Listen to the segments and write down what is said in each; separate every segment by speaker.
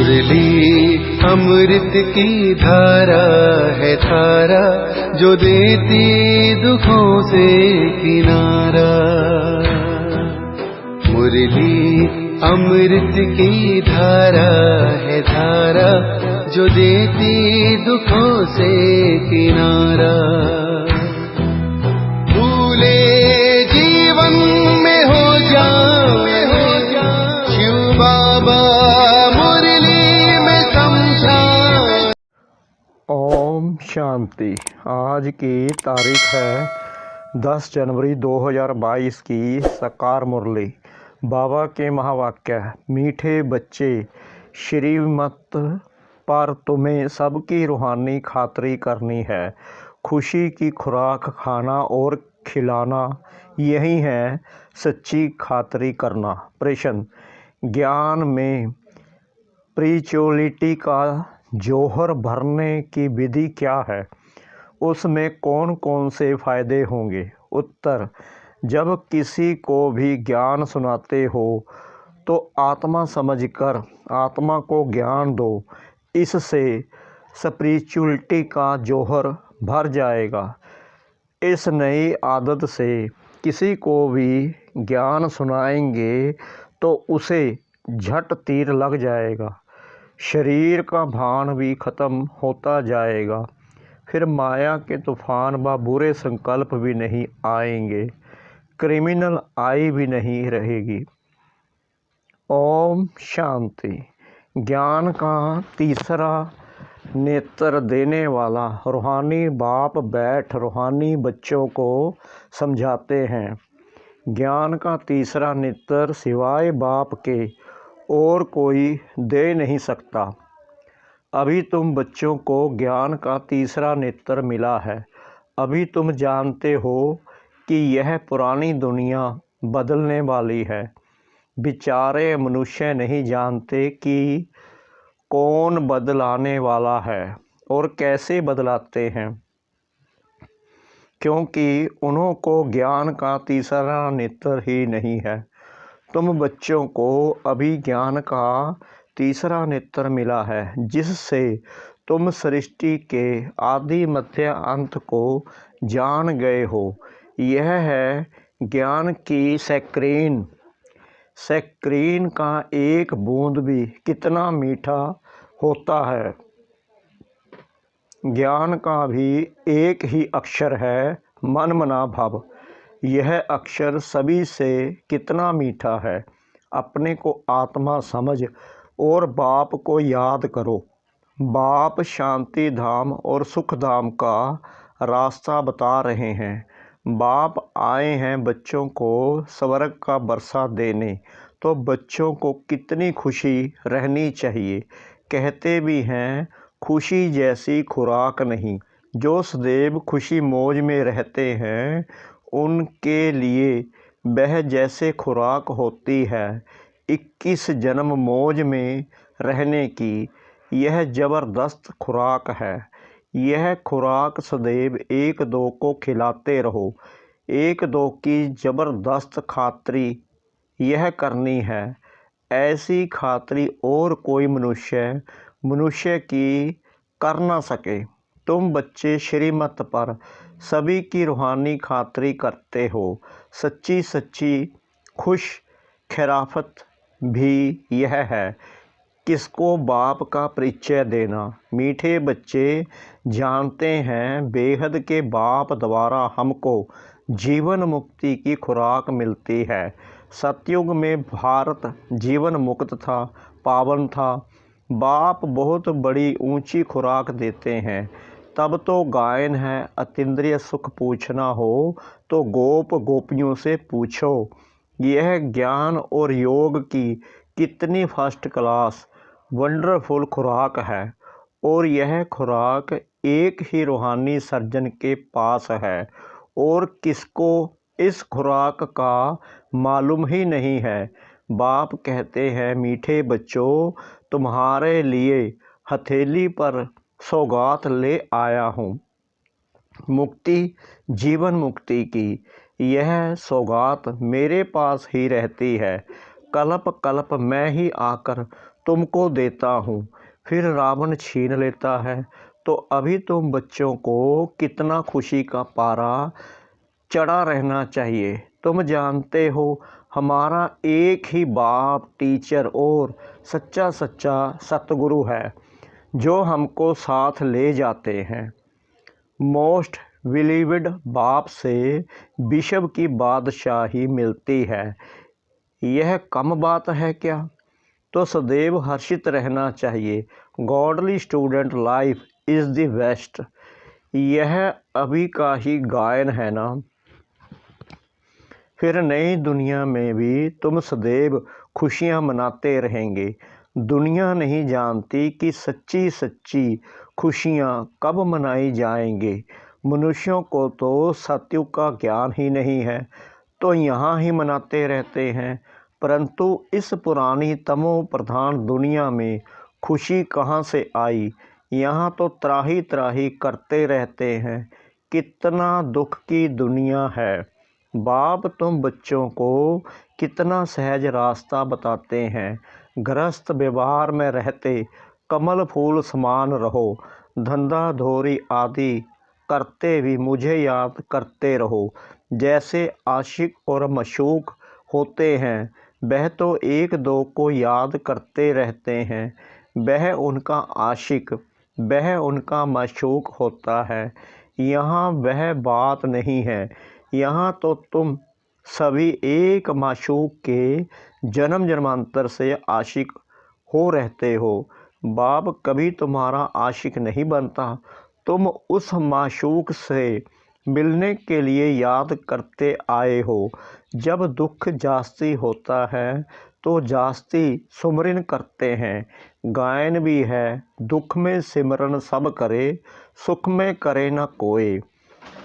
Speaker 1: मुरली अमृत की धारा है धारा, जो देती दुखों से किनारा। मुरली अमृत की धारा है धारा, जो देती दुखों से किनारा। भूले जीवन में हो जाए शिव बाबा मुरली में समझाए।
Speaker 2: ओम शांति। आज की तारीख है 10 जनवरी 2022 की साकार मुरली। बाबा के महावाक्य। मीठे बच्चे, श्रीमत पर तुम्हें सबकी रूहानी खातरी करनी है। खुशी की खुराक खाना और खिलाना, यही है सच्ची खातरी करना। प्रश्न: ज्ञान में स्पिरिचुअलिटी का जौहर भरने की विधि क्या है? उसमें कौन कौन से फायदे होंगे? उत्तर: जब किसी को भी ज्ञान सुनाते हो तो आत्मा समझकर आत्मा को ज्ञान दो। इससे स्पिरिचुअलिटी का जौहर भर जाएगा। इस नई आदत से किसी को भी ज्ञान सुनाएंगे तो उसे झट तीर लग जाएगा। शरीर का भान भी खत्म होता जाएगा। फिर माया के तूफान व बुरे संकल्प भी नहीं आएंगे। क्रिमिनल आई भी नहीं रहेगी। ओम शांति। ज्ञान का तीसरा नेत्र देने वाला रूहानी बाप बैठ रूहानी बच्चों को समझाते हैं। ज्ञान का तीसरा नेत्र सिवाय बाप के और कोई दे नहीं सकता। अभी तुम बच्चों को ज्ञान का तीसरा नेत्र मिला है। अभी तुम जानते हो कि यह पुरानी दुनिया बदलने वाली है। बेचारे मनुष्य नहीं जानते कि कौन बदलाने वाला है और कैसे बदलाते हैं, क्योंकि उन्हों को ज्ञान का तीसरा नेत्र ही नहीं है। तुम बच्चों को अभी ज्ञान का तीसरा नेत्र मिला है, जिससे तुम सृष्टि के आदि मध्य अंत को जान गए हो। यह है ज्ञान की स्क्रीन का एक बूंद भी कितना मीठा होता है। ज्ञान का भी एक ही अक्षर है, मन मना भव। यह अक्षर सभी से कितना मीठा है। अपने को आत्मा समझ और बाप को याद करो। बाप शांति धाम और सुख धाम का रास्ता बता रहे हैं। बाप आए हैं बच्चों को स्वर्ग का बरसा देने, तो बच्चों को कितनी खुशी रहनी चाहिए। कहते भी हैं खुशी जैसी खुराक नहीं। जो सदैव खुशी मौज में रहते हैं उनके लिए वह जैसे खुराक होती है 21 जन्म मौज में रहने की, यह ज़बरदस्त खुराक है। यह खुराक सदैव एक दो को खिलाते रहो। एक दो की ज़बरदस्त खातरी यह करनी है। ऐसी खातरी और कोई मनुष्य की कर ना सके। तुम बच्चे श्रीमत पर सभी की रूहानी खातरी करते हो। सच्ची खुश खिराफत भी यह है। किसको बाप का परिचय देना। मीठे बच्चे जानते हैं बेहद के बाप द्वारा हमको जीवन मुक्ति की खुराक मिलती है। सतयुग में भारत जीवन मुक्त था, पावन था। बाप बहुत बड़ी ऊंची खुराक देते हैं। तब तो गायन है अतीन्द्रिय सुख पूछना हो तो गोपियों से पूछो। यह ज्ञान और योग की कितनी फर्स्ट क्लास वंडरफुल खुराक है। और यह खुराक एक ही रूहानी सर्जन के पास है और किसको इस खुराक का मालूम ही नहीं है। बाप कहते हैं मीठे बच्चों, तुम्हारे लिए हथेली पर सौगात ले आया हूँ। मुक्ति, जीवन मुक्ति की यह सौगात मेरे पास ही रहती है। कल्प कल्प मैं ही आकर तुमको देता हूँ, फिर रावण छीन लेता है। तो अभी तुम बच्चों को कितना खुशी का पारा चढ़ा रहना चाहिए। तुम जानते हो हमारा एक ही बाप, टीचर और सच्चा सच्चा सतगुरु है जो हमको साथ ले जाते हैं। मोस्ट बिलीव्ड बाप से विश्व की बादशाही मिलती है। यह कम बात है क्या? तो सदैव हर्षित रहना चाहिए। Godly student life is the best. यह अभी का ही गायन है ना। फिर नई दुनिया में भी तुम सदैव खुशियाँ मनाते रहेंगे। दुनिया नहीं जानती कि सच्ची सच्ची खुशियाँ कब मनाई जाएंगे। मनुष्यों को तो सत्युग का ज्ञान ही नहीं है, तो यहाँ ही मनाते रहते हैं। परंतु इस पुरानी तमो प्रधान दुनिया में खुशी कहाँ से आई? यहाँ तो त्राही त्राही करते रहते हैं। कितना दुख की दुनिया है। बाप तुम बच्चों को कितना सहज रास्ता बताते हैं। गृहस्थ व्यवहार में रहते कमल फूल समान रहो। धंधा धोरी आदि करते भी मुझे याद करते रहो। जैसे आशिक और मशूक होते हैं, वह तो एक दो को याद करते रहते हैं। वह उनका आशिक, वह उनका मशूक होता है। यहाँ वह बात नहीं है। यहाँ तो तुम सभी एक माशूक के जन्म जन्मांतर से आशिक हो रहते हो। बाप कभी तुम्हारा आशिक नहीं बनता। तुम उस माशूक से मिलने के लिए याद करते आए हो। जब दुख जास्ती होता है तो जास्ती सुमरन करते हैं। गायन भी है, दुख में सिमरन सब करे, सुख में करे न कोई।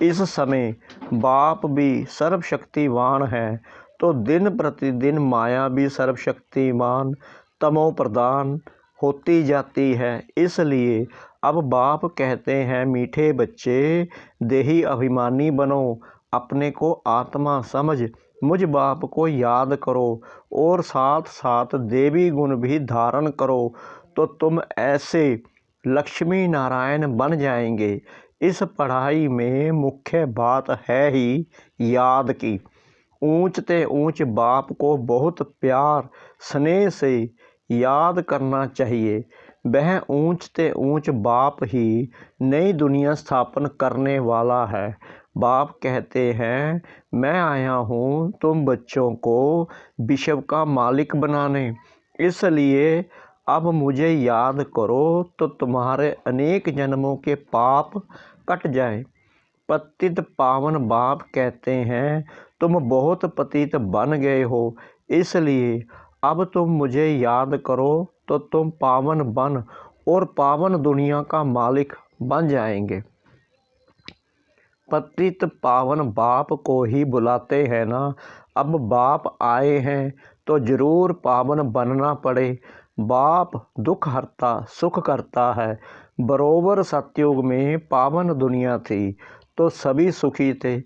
Speaker 2: इस समय बाप भी सर्वशक्तिवान है, तो दिन प्रतिदिन माया भी सर्वशक्तिमान तमो प्रदान होती जाती है। इसलिए अब बाप कहते हैं, मीठे बच्चे देही अभिमानी बनो, अपने को आत्मा समझ मुझ बाप को याद करो और साथ साथ देवी गुण भी धारण करो, तो तुम ऐसे लक्ष्मी नारायण बन जाएंगे। इस पढ़ाई में मुख्य बात है ही याद की। ऊंच ते ऊंच बाप को बहुत प्यार स्नेह से याद करना चाहिए। वह ऊंच ते ऊंच बाप ही नई दुनिया स्थापन करने वाला है। बाप कहते हैं, मैं आया हूँ तुम बच्चों को विश्व का मालिक बनाने। इसलिए अब मुझे याद करो तो तुम्हारे अनेक जन्मों के पाप कट जाए। पतित पावन बाप कहते हैं, तुम बहुत पतित बन गए हो, इसलिए अब तुम मुझे याद करो तो तुम पावन बन और पावन दुनिया का मालिक बन जाएंगे। पतित पावन बाप को ही बुलाते हैं ना। अब बाप आए हैं तो जरूर पावन बनना पड़े। बाप दुख हरता सुख करता है। बरोबर सतयुग में पावन दुनिया थी तो सभी सुखी थे।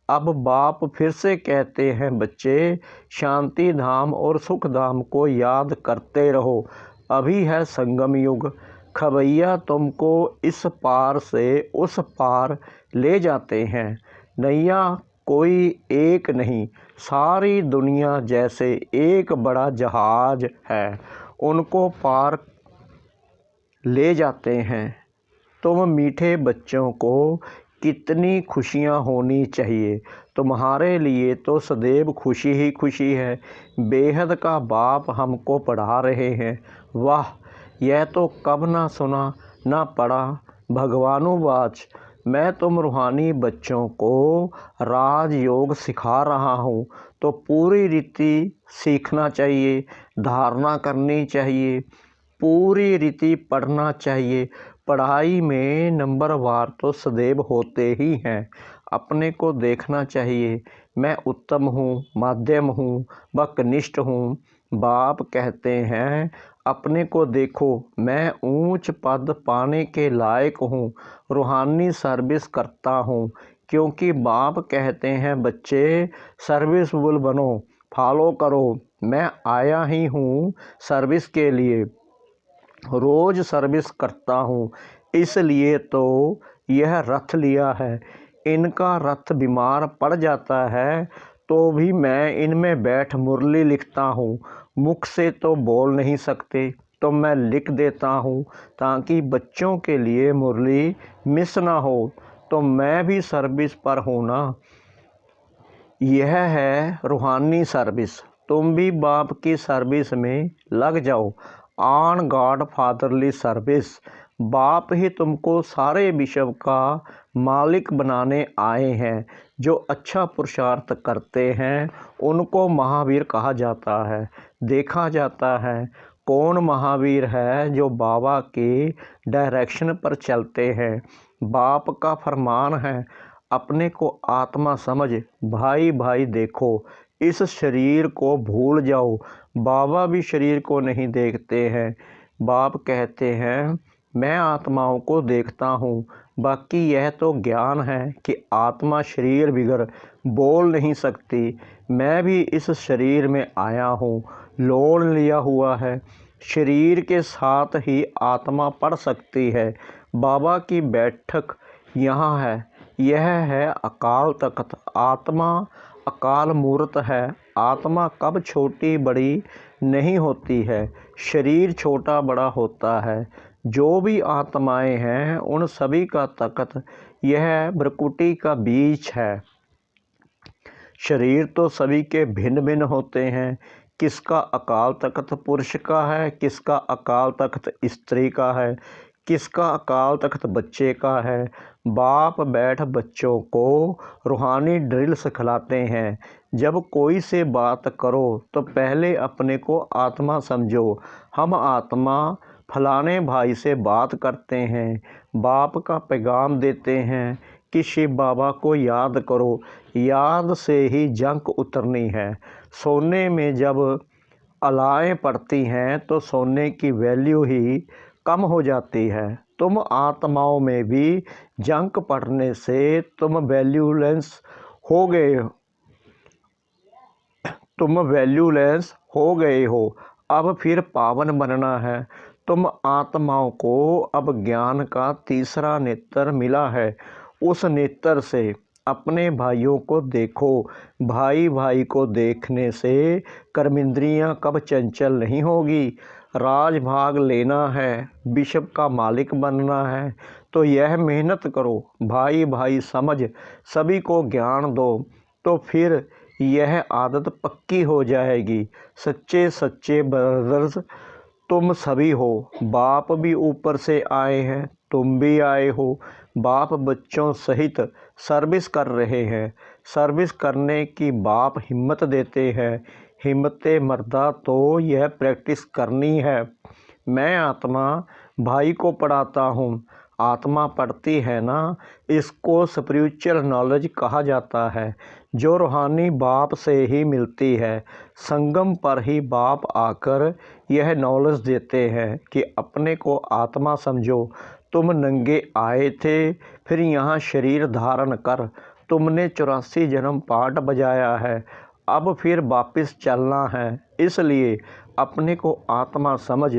Speaker 2: अब बाप फिर से कहते हैं, बच्चे शांति धाम और सुख धाम को याद करते रहो। अभी है संगम युग। खबैया तुमको इस पार से उस पार ले जाते हैं। नैया कोई एक नहीं, सारी दुनिया जैसे एक बड़ा जहाज है, उनको पार ले जाते हैं। तुम मीठे बच्चों को कितनी खुशियाँ होनी चाहिए। तुम्हारे लिए तो सदैव खुशी ही खुशी है। बेहद का बाप हमको पढ़ा रहे हैं। वाह, यह तो कब ना सुना ना पढ़ा। भगवानुवाच, मैं तुम रूहानी बच्चों को राजयोग सिखा रहा हूँ, तो पूरी रीति सीखना चाहिए, धारणा करनी चाहिए, पूरी रीति पढ़ना चाहिए। पढ़ाई में नंबर वार तो सदैव होते ही हैं। अपने को देखना चाहिए, मैं उत्तम हूँ, माध्यम हूँ, व कनिष्ठ हूँ। बाप कहते हैं, अपने को देखो, मैं ऊंच पद पाने के लायक हूँ, रूहानी सर्विस करता हूँ। क्योंकि बाप कहते हैं, बच्चे सर्विसफुल बनो, फॉलो करो। मैं आया ही हूँ सर्विस के लिए। रोज़ सर्विस करता हूँ, इसलिए तो यह रथ लिया है। इनका रथ बीमार पड़ जाता है तो भी मैं इनमें बैठ मुरली लिखता हूँ। मुख से तो बोल नहीं सकते तो मैं लिख देता हूँ ताकि बच्चों के लिए मुरली मिस ना हो। तो मैं भी सर्विस पर हूँ ना। यह है रूहानी सर्विस। तुम भी बाप की सर्विस में लग जाओ। On God fatherly service. बाप ही तुमको सारे विश्व का मालिक बनाने आए हैं। जो अच्छा पुरुषार्थ करते हैं उनको महावीर कहा जाता है। देखा जाता है कौन महावीर है जो बाबा के डायरेक्शन पर चलते हैं। बाप का फरमान है, अपने को आत्मा समझ भाई भाई देखो, इस शरीर को भूल जाओ। बाबा भी शरीर को नहीं देखते हैं। बाप कहते हैं मैं आत्माओं को देखता हूँ। बाकी यह तो ज्ञान है कि आत्मा शरीर बिगर बोल नहीं सकती। मैं भी इस शरीर में आया हूँ, लोन लिया हुआ है। शरीर के साथ ही आत्मा पढ़ सकती है। बाबा की बैठक यहाँ है। यह है अकाल तख्त। आत्मा अकाल मूर्त है। आत्मा कब छोटी बड़ी नहीं होती है, शरीर छोटा बड़ा होता है। जो भी आत्माएं हैं उन सभी का तख्त यह भ्रकुटी का बीज है। शरीर तो सभी के भिन्न भिन्न होते हैं। किसका अकाल तख्त पुरुष का है, किसका अकाल तख्त स्त्री का है, किसका अकाल तख्त बच्चे का है। बाप बैठ बच्चों को रूहानी ड्रिल सिखलाते हैं। जब कोई से बात करो तो पहले अपने को आत्मा समझो। हम आत्मा फलाने भाई से बात करते हैं, बाप का पैगाम देते हैं कि शिव बाबा को याद करो। याद से ही जंक उतरनी है। सोने में जब अलाएँ पड़ती हैं तो सोने की वैल्यू ही कम हो जाती है। तुम आत्माओं में भी जंक पड़ने से तुम वैल्यूलेस हो गए हो। अब फिर पावन बनना है। तुम आत्माओं को अब ज्ञान का तीसरा नेत्र मिला है। उस नेत्र से अपने भाइयों को देखो। भाई भाई को देखने से कर्मेंद्रियां कब चंचल नहीं होगी। राजभाग लेना है, विश्व का मालिक बनना है तो यह मेहनत करो। भाई भाई समझ सभी को ज्ञान दो तो फिर यह आदत पक्की हो जाएगी। सच्चे सच्चे ब्रदर्स तुम सभी हो। बाप भी ऊपर से आए हैं, तुम भी आए हो। बाप बच्चों सहित सर्विस कर रहे हैं। सर्विस करने की बाप हिम्मत देते हैं। हिम्मते मर्दा तो यह प्रैक्टिस करनी है। मैं आत्मा भाई को पढ़ाता हूँ। आत्मा पढ़ती है ना, इसको स्पिरिचुअल नॉलेज कहा जाता है जो रूहानी बाप से ही मिलती है। संगम पर ही बाप आकर यह नॉलेज देते हैं कि अपने को आत्मा समझो। तुम नंगे आए थे, फिर यहाँ शरीर धारण कर तुमने 84 जन्म पाठ बजाया है। अब फिर वापस चलना है। इसलिए अपने को आत्मा समझ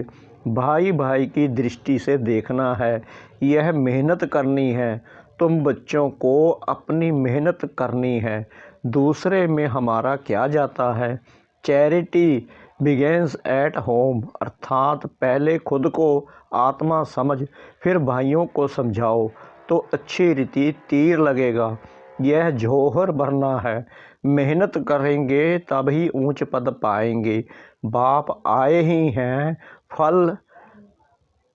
Speaker 2: भाई भाई की दृष्टि से देखना है। यह मेहनत करनी है। तुम बच्चों को अपनी मेहनत करनी है। दूसरे में हमारा क्या जाता है। चैरिटी बिगेंस एट होम, अर्थात पहले खुद को आत्मा समझ फिर भाइयों को समझाओ तो अच्छी रीति तीर लगेगा। यह जौहर भरना है। मेहनत करेंगे तभी ऊंच पद पाएंगे। बाप आए ही हैं फल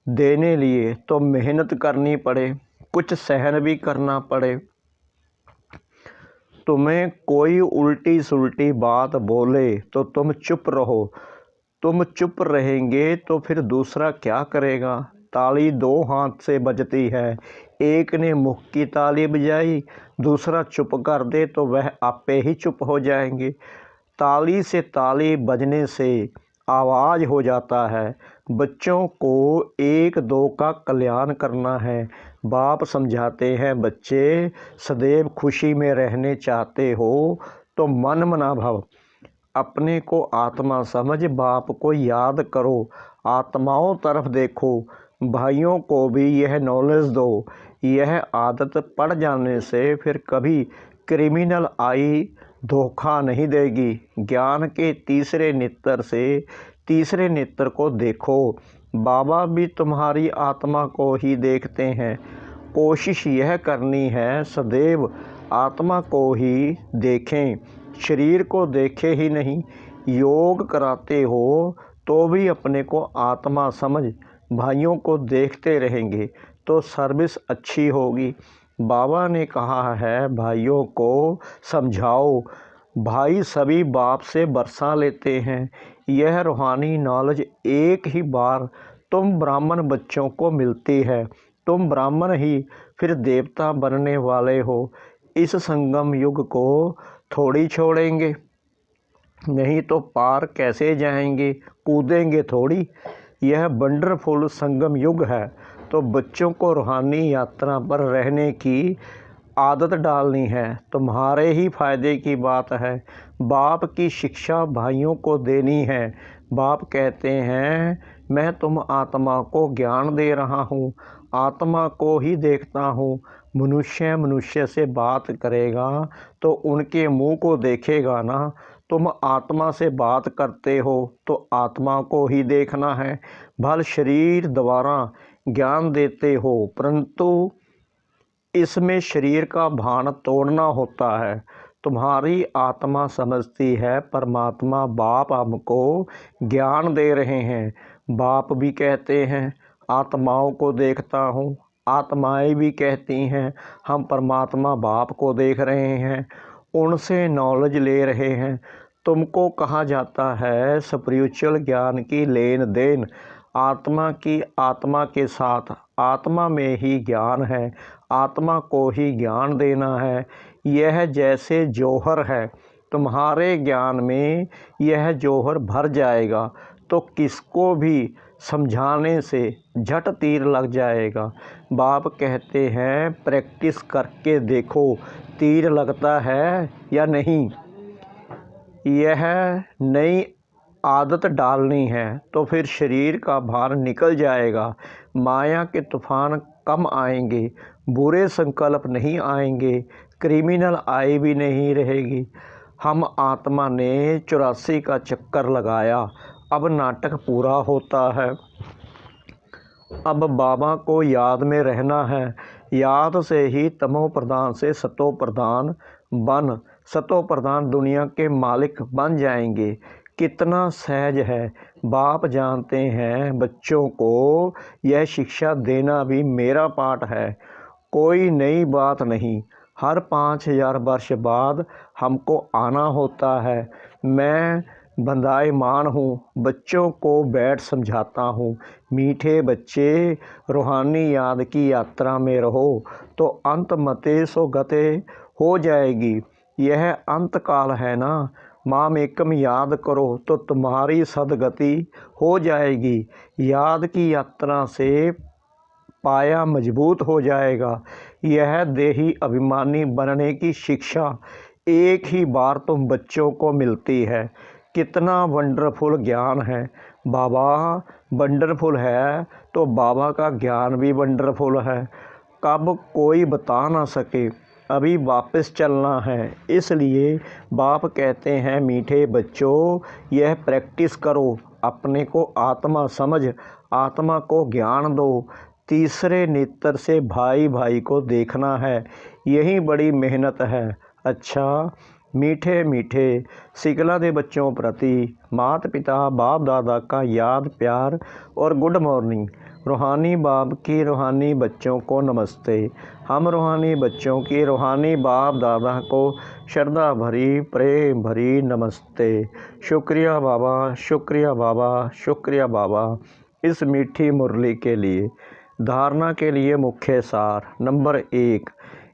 Speaker 2: देने लिए तो मेहनत करनी पड़े, कुछ सहन भी करना पड़े। तुम्हें कोई उल्टी सुल्टी बात बोले तो तुम चुप रहो। तुम चुप रहेंगे तो फिर दूसरा क्या करेगा। ताली दो हाथ से बजती है। एक ने मुख की ताली बजाई, दूसरा चुप कर दे तो वह आपे ही चुप हो जाएंगे। ताली से ताली बजने से आवाज़ हो जाता है। बच्चों को एक दो का कल्याण करना है। बाप समझाते हैं बच्चे सदैव खुशी में रहने चाहते हो तो मन मना भव। अपने को आत्मा समझ बाप को याद करो, आत्माओं तरफ देखो, भाइयों को भी यह नॉलेज दो। यह आदत पड़ जाने से फिर कभी क्रिमिनल आई धोखा नहीं देगी। ज्ञान के तीसरे नेत्र से तीसरे नेत्र को देखो। बाबा भी तुम्हारी आत्मा को ही देखते हैं। कोशिश यह करनी है सदैव आत्मा को ही देखें, शरीर को देखे ही नहीं। योग कराते हो तो भी अपने को आत्मा समझ भाइयों को देखते रहेंगे तो सर्विस अच्छी होगी। बाबा ने कहा है भाइयों को समझाओ। भाई सभी बाप से बरसा लेते हैं। यह रूहानी नॉलेज एक ही बार तुम ब्राह्मण बच्चों को मिलती है। तुम ब्राह्मण ही फिर देवता बनने वाले हो। इस संगम युग को थोड़ी छोड़ेंगे, नहीं तो पार कैसे जाएंगे, कूदेंगे थोड़ी। यह वंडरफुल संगम युग है तो बच्चों को रूहानी यात्रा पर रहने की आदत डालनी है। तुम्हारे ही फायदे की बात है। बाप की शिक्षा भाइयों को देनी है। बाप कहते हैं मैं तुम आत्मा को ज्ञान दे रहा हूँ, आत्मा को ही देखता हूँ। मनुष्य मनुष्य से बात करेगा तो उनके मुंह को देखेगा ना। तुम आत्मा से बात करते हो तो आत्मा को ही देखना है। भल शरीर द्वारा ज्ञान देते हो परंतु इसमें शरीर का भान तोड़ना होता है। तुम्हारी आत्मा समझती है परमात्मा बाप हमको ज्ञान दे रहे हैं। बाप भी कहते हैं आत्माओं को देखता हूँ, आत्माएं भी कहती हैं हम परमात्मा बाप को देख रहे हैं, उनसे नॉलेज ले रहे हैं। तुमको कहा जाता है स्पिरिचुअल ज्ञान की लेन देन आत्मा की आत्मा के साथ, आत्मा में ही ज्ञान है, आत्मा को ही ज्ञान देना है। यह जैसे जौहर है, तुम्हारे ज्ञान में यह जौहर भर जाएगा तो किसको भी समझाने से झट तीर लग जाएगा। बाप कहते हैं प्रैक्टिस करके देखो तीर लगता है या नहीं। यह नई आदत डालनी है तो फिर शरीर का भार निकल जाएगा। माया के तूफान कम आएंगे, बुरे संकल्प नहीं आएंगे, क्रिमिनल आई भी नहीं रहेगी। हम आत्मा ने 84 का चक्कर लगाया, अब नाटक पूरा होता है। अब बाबा को याद में रहना है। याद से ही तमो प्रधान से सतो प्रधान बन सतो प्रधान दुनिया के मालिक बन जाएंगे। कितना सहज है। बाप जानते हैं बच्चों को यह शिक्षा देना भी मेरा पाठ है। कोई नई बात नहीं। हर 5000 वर्ष बाद हमको आना होता है। मैं बंदाईमान हूँ, बच्चों को बैठ समझाता हूँ। मीठे बच्चे रूहानी याद की यात्रा में रहो तो अंत मते सो गते हो जाएगी। यह अंत काल है ना। माम एकम याद करो तो तुम्हारी सदगति हो जाएगी। याद की यात्रा से पाया मजबूत हो जाएगा। यह देही अभिमानी बनने की शिक्षा एक ही बार तुम बच्चों को मिलती है। कितना वंडरफुल ज्ञान है। बाबा वंडरफुल है तो बाबा का ज्ञान भी वंडरफुल है। कब कोई बता ना सके। अभी वापस चलना है। इसलिए बाप कहते हैं मीठे बच्चों यह प्रैक्टिस करो। अपने को आत्मा समझ आत्मा को ज्ञान दो। तीसरे नेत्र से भाई भाई को देखना है। यही बड़ी मेहनत है। अच्छा मीठे मीठे सिकला दे बच्चों प्रति माता पिता बाप दादा का याद प्यार और गुड मॉर्निंग। रूहानी बाप की रूहानी बच्चों को नमस्ते। हम रूहानी बच्चों की रूहानी बाप दादा को श्रद्धा भरी प्रेम भरी नमस्ते। शुक्रिया बाबा, शुक्रिया बाबा, शुक्रिया बाबा इस मीठी मुरली के लिए। धारणा के लिए मुख्य सार नंबर 1,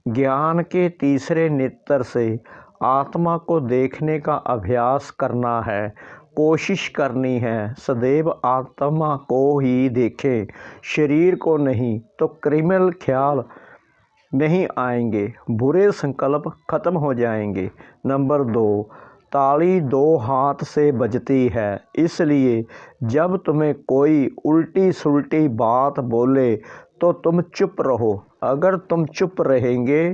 Speaker 2: ज्ञान के तीसरे नेत्र से आत्मा को देखने का अभ्यास करना है। कोशिश करनी है सदैव आत्मा को ही देखें, शरीर को नहीं तो क्रिमिनल ख्याल नहीं आएंगे, बुरे संकल्प खत्म हो जाएंगे। नंबर 2, ताली दो हाथ से बजती है, इसलिए जब तुम्हें कोई उल्टी सुल्टी बात बोले तो तुम चुप रहो। अगर तुम चुप रहेंगे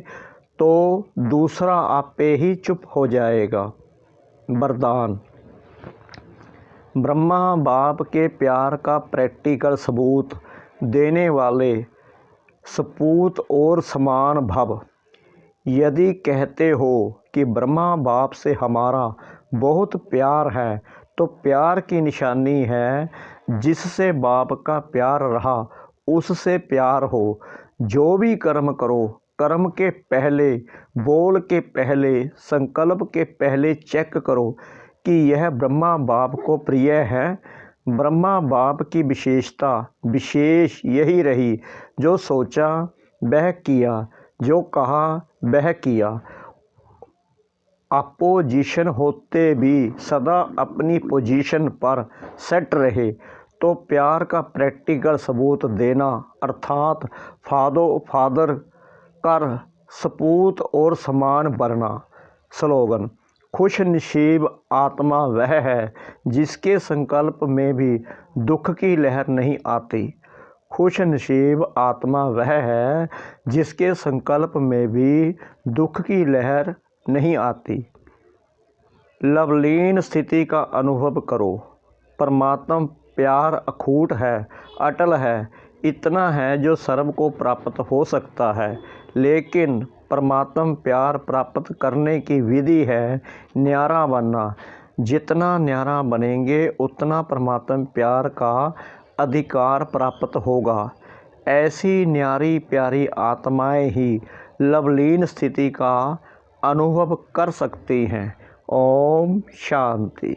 Speaker 2: तो दूसरा आपे ही चुप हो जाएगा। वरदान। ब्रह्मा बाप के प्यार का प्रैक्टिकल सबूत देने वाले सपूत और समान भव। यदि कहते हो कि ब्रह्मा बाप से हमारा बहुत प्यार है, तो प्यार की निशानी है जिससे बाप का प्यार रहा उससे प्यार हो। जो भी कर्म करो, कर्म के पहले, बोल के पहले, संकल्प के पहले चेक करो कि यह ब्रह्मा बाप को प्रिय है। ब्रह्मा बाप की विशेषता विशेष यही रही, जो सोचा वह किया, जो कहा वह किया। अपोजिशन होते भी सदा अपनी पोजीशन पर सेट रहे, तो प्यार का प्रैक्टिकल सबूत देना अर्थात फादर कर सपूत और समान बनना। स्लोगन। खुश नसीब आत्मा वह है जिसके संकल्प में भी दुख की लहर नहीं आती। खुश नसीब आत्मा वह है जिसके संकल्प में भी दुख की लहर नहीं आती। लवलीन स्थिति का अनुभव करो। परमात्मा प्यार अखूट है, अटल है, इतना है जो सर्व को प्राप्त हो सकता है। लेकिन परमात्मा प्यार प्राप्त करने की विधि है न्यारा बनना। जितना न्यारा बनेंगे उतना परमात्मा प्यार का अधिकार प्राप्त होगा। ऐसी न्यारी प्यारी आत्माएं ही लवलीन स्थिति का अनुभव कर सकती हैं। ओम शांति।